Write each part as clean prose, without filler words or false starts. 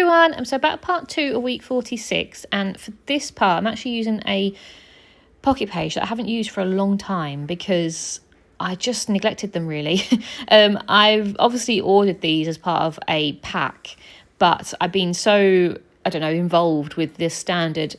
everyone. So about part 2 of week 46, and for this part I'm actually using a pocket page that I haven't used for a long time because I just neglected them really. I've obviously ordered these as part of a pack, but I've been so, I don't know, involved with the standard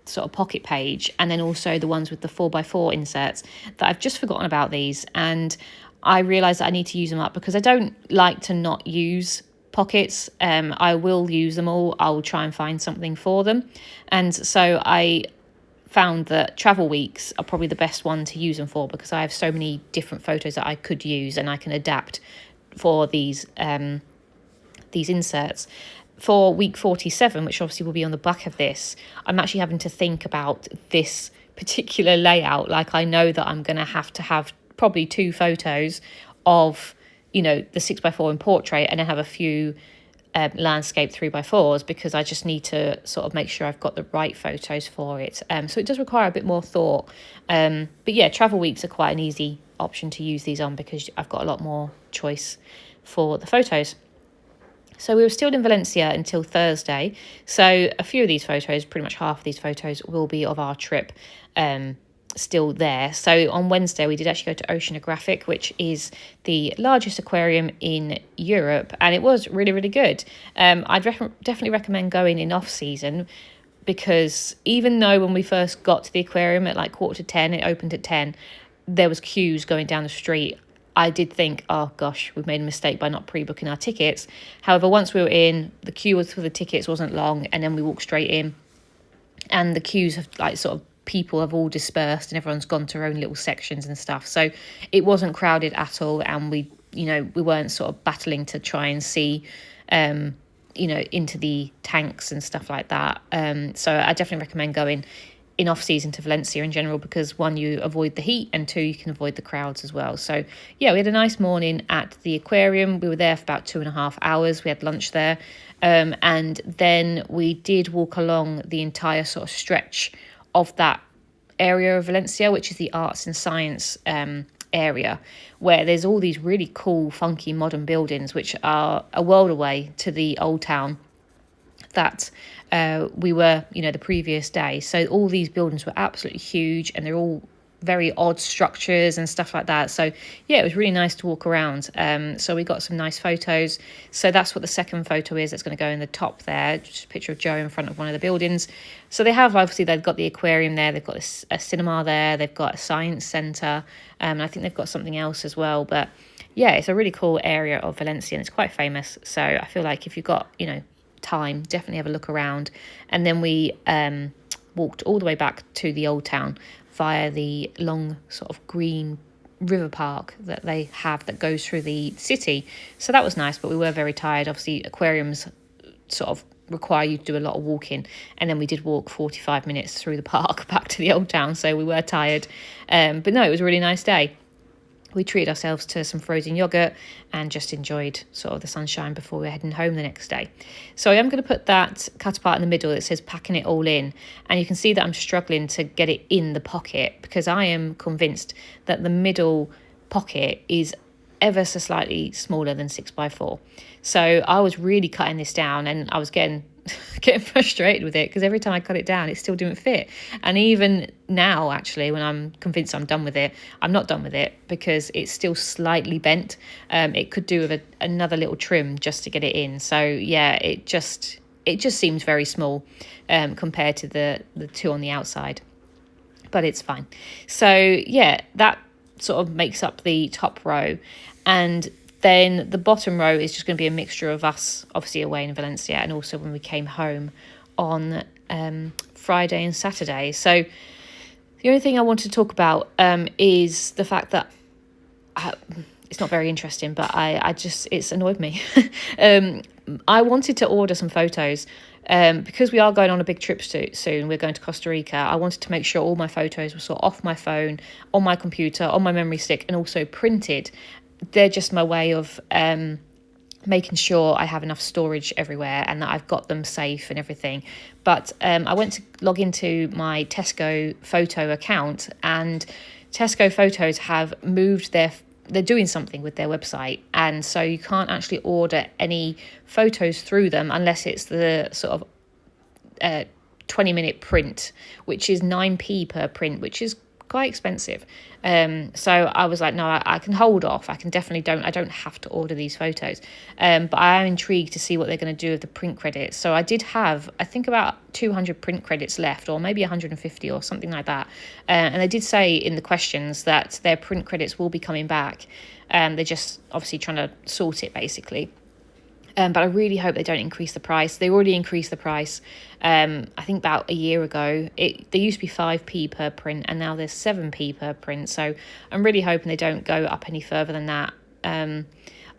sort of pocket page and then also the ones with the 4x4 inserts that I've just forgotten about these, and I realised that I need to use them up because I don't like to not use pockets. I will use them all. I'll try and find something for them, and so I found that travel weeks are probably the best one to use them for because I have so many different photos that I could use and I can adapt for these inserts. For week 47, which obviously will be on the back of this, I'm actually having to think about this particular layout. Like, I know that I'm going to have probably 2 photos of, you know, the 6x4 in portrait and then have a few landscape 3x4s because I just need to sort of make sure I've got the right photos for it. So it does require a bit more thought. But yeah, travel weeks are quite an easy option to use these on because I've got a lot more choice for the photos. So we were still in Valencia until Thursday. So a few of these photos, pretty much half of these photos, will be of our trip still there. So on Wednesday, we did actually go to Oceanographic, which is the largest aquarium in Europe. And it was really, really good. I'd definitely recommend going in off-season because even though when we first got to the aquarium at like 9:45, it opened at 10, there was queues going down the street. I did think, oh gosh, we've made a mistake by not pre-booking our tickets. However, once we were in, the queue for the tickets wasn't long, and then we walked straight in, and the queues have like sort of people have all dispersed and everyone's gone to their own little sections and stuff. So it wasn't crowded at all, and we weren't sort of battling to try and see into the tanks and stuff like that. So I definitely recommend going in off-season to Valencia in general because 1, you avoid the heat, and 2, you can avoid the crowds as well. So yeah, we had a nice morning at the aquarium. We were there for about 2.5 hours. We had lunch there, and then we did walk along the entire sort of stretch of that area of Valencia, which is the arts and science area, where there's all these really cool, funky, modern buildings which are a world away to the old town that we were, the previous day. So all these buildings were absolutely huge, and they're all very odd structures and stuff like that. So yeah, it was really nice to walk around. So we got some nice photos. So that's what the second photo is. That's going to go in the top there, just a picture of Joe in front of one of the buildings. So they've got the aquarium there, they've got a cinema there, they've got a science centre, and I think they've got something else as well. But yeah, it's a really cool area of Valencia, and it's quite famous. So I feel like if you've got time, definitely have a look around. And then we walked all the way back to the old town via the long sort of green river park that they have that goes through the city. So that was nice, but we were very tired. Obviously aquariums sort of require you to do a lot of walking, and then we did walk 45 minutes through the park back to the old town, so we were tired. But no, it was a really nice day. We treated ourselves to some frozen yogurt and just enjoyed sort of the sunshine before we were heading home the next day. So I am going to put that cut apart in the middle that says packing it all in. And you can see that I'm struggling to get it in the pocket because I am convinced that the middle pocket is ever so slightly smaller than 6x4. So I was really cutting this down, and I was getting frustrated with it because every time I cut it down, it still didn't fit. And even now, actually, when I'm convinced I'm done with it, I'm not done with it because it's still slightly bent. It could do with another little trim just to get it in. So yeah, it just seems very small compared to the 2 on the outside, but it's fine. So yeah, that sort of makes up the top row, and then the bottom row is just going to be a mixture of us, obviously away in Valencia, and also when we came home on Friday and Saturday. So the only thing I want to talk about is the fact that it's not very interesting, but it's annoyed me. I wanted to order some photos because we are going on a big trip soon. We're going to Costa Rica. I wanted to make sure all my photos were sort of off my phone, on my computer, on my memory stick, and also printed. They're just my way of making sure I have enough storage everywhere and that I've got them safe and everything. But I went to log into my Tesco photo account, and Tesco photos have moved their they're doing something with their website, and so you can't actually order any photos through them unless it's the sort of 20-minute print, which is 9p per print, which is quite expensive. So I was like, no, I can hold off. I don't have to order these photos. But I am intrigued to see what they're going to do with the print credits. So I did have, I think, about 200 print credits left, or maybe 150 or something like that. And they did say in the questions that their print credits will be coming back. They're just obviously trying to sort it, basically. But I really hope they don't increase the price. They already increased the price, I think about a year ago. They used to be 5p per print, and now there's 7p per print. So I'm really hoping they don't go up any further than that.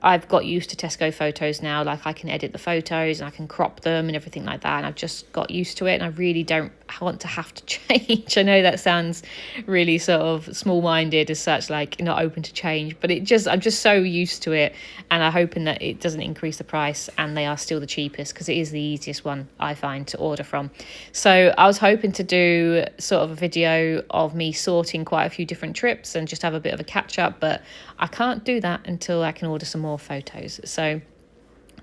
I've got used to Tesco photos now. Like, I can edit the photos and I can crop them and everything like that. And I've just got used to it, and I really don't want to have to change. I know that sounds really sort of small-minded as such, like not open to change, but I'm just so used to it, and I'm hoping that it doesn't increase the price and they are still the cheapest, because it is the easiest one I find to order from. So I was hoping to do sort of a video of me sorting quite a few different trips and just have a bit of a catch-up, but I can't do that until I can order some more photos. So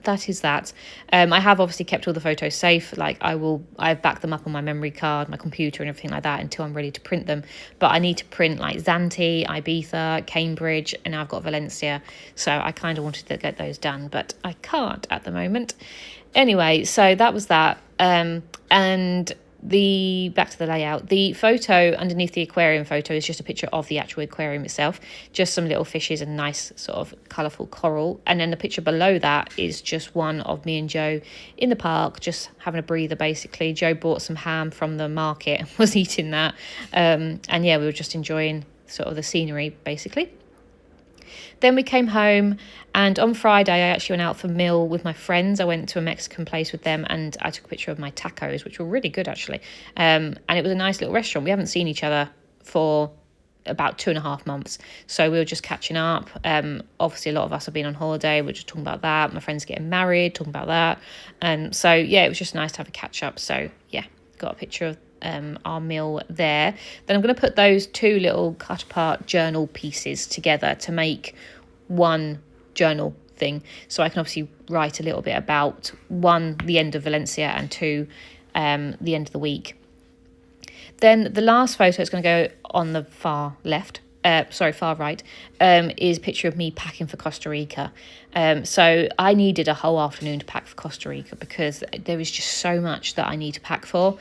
that is that. I have obviously kept all the photos safe. Like, I've backed them up on my memory card, my computer and everything like that until I'm ready to print them. But I need to print like Zante, Ibiza, Cambridge, and now I've got Valencia. So I kind of wanted to get those done, but I can't at the moment. Anyway, so that was that. And back to the layout, the photo underneath the aquarium photo is just a picture of the actual aquarium itself, just some little fishes and nice sort of colourful coral. And then the picture below that is just one of me and Joe in the park, just having a breather, basically. Joe bought some ham from the market and was eating that, and yeah, we were just enjoying sort of the scenery, basically. Then we came home, and on Friday I actually went out for a meal with my friends. I went to a Mexican place with them, and I took a picture of my tacos, which were really good, actually. And it was a nice little restaurant. We haven't seen each other for about 2.5 months, so we were just catching up. Obviously a lot of us have been on holiday. We're just talking about that. My friend's getting married, talking about that. And so yeah, it was just nice to have a catch up. So yeah, got a picture of our meal there. Then I'm going to put those two little cut apart journal pieces together to make one journal thing, so I can obviously write a little bit about, one, the end of Valencia, and two, the end of the week. Then the last photo is going to go on the far right, is a picture of me packing for Costa Rica. So I needed a whole afternoon to pack for Costa Rica because there is just so much that I need to pack for.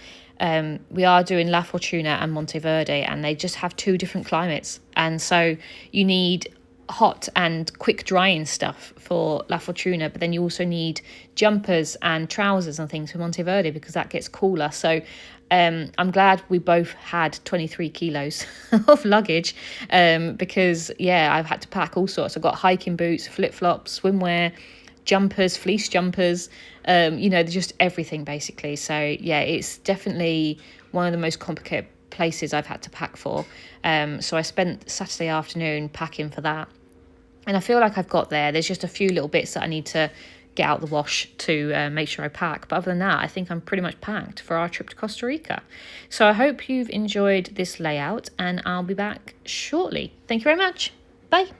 We are doing La Fortuna and Monteverde, and they just have two different climates, and so you need hot and quick drying stuff for La Fortuna, but then you also need jumpers and trousers and things for Monteverde because that gets cooler. So I'm glad we both had 23 kilos of luggage, because yeah, I've had to pack all sorts. I've got hiking boots, flip-flops, swimwear, jumpers, fleece jumpers, just everything basically. So yeah, it's definitely one of the most complicated places I've had to pack for. So I spent Saturday afternoon packing for that, and I feel like I've got there. There's just a few little bits that I need to get out the wash to make sure I pack, but other than that, I think I'm pretty much packed for our trip to Costa Rica. So I hope you've enjoyed this layout, and I'll be back shortly. Thank you very much. Bye.